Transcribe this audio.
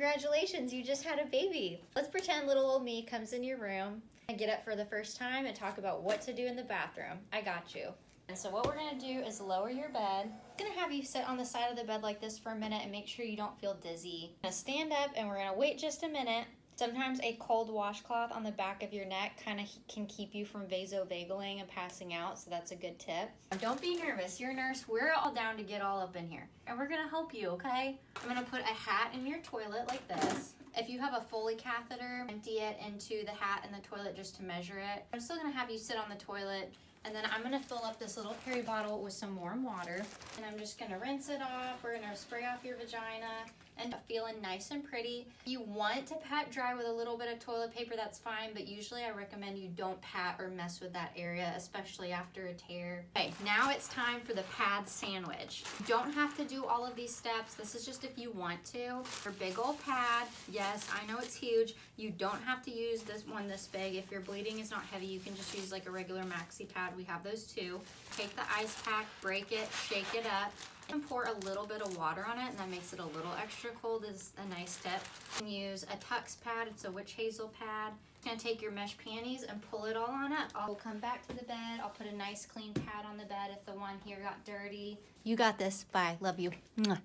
Congratulations, you just had a baby. Let's pretend little old me comes in your room and get up for the first time and talk about what to do in the bathroom. I got you. And so what we're gonna do is lower your bed. I'm gonna have you sit on the side of the bed like this for a minute and make sure you don't feel dizzy. I'm gonna stand up and we're gonna wait just a minute. Sometimes a cold washcloth on the back of your neck kind of can keep you from vasovagaling and passing out, so that's a good tip. Don't be nervous, you're a nurse. We're all down to get all up in here. And we're gonna help you, okay? I'm gonna put a hat in your toilet like this. If you have a Foley catheter, empty it into the hat in the toilet just to measure it. I'm still gonna have you sit on the toilet, and then I'm gonna fill up this little Peri bottle with some warm water, and I'm just gonna rinse it off. We're gonna spray off your vagina and feeling nice and pretty. If you want to pat dry with a little bit of toilet paper, that's fine, but usually I recommend you don't pat or mess with that area, especially after a tear. Okay, now it's time for the pad sandwich. You don't have to do all of these steps. This is just if you want to. Your big old pad, yes, I know it's huge. You don't have to use this one this big. If your bleeding is not heavy, you can just use like a regular maxi pad. We have those too. Take the ice pack, break it, shake it up, and pour a little bit of water on it, and that makes it a little extra cold is a nice tip. You can use a Tux pad, it's a witch hazel pad. You're gonna take your mesh panties and pull it all on up. I'll come back to the bed, I'll put a nice clean pad on the bed if the one here got dirty. You got this, bye, love you. Mwah.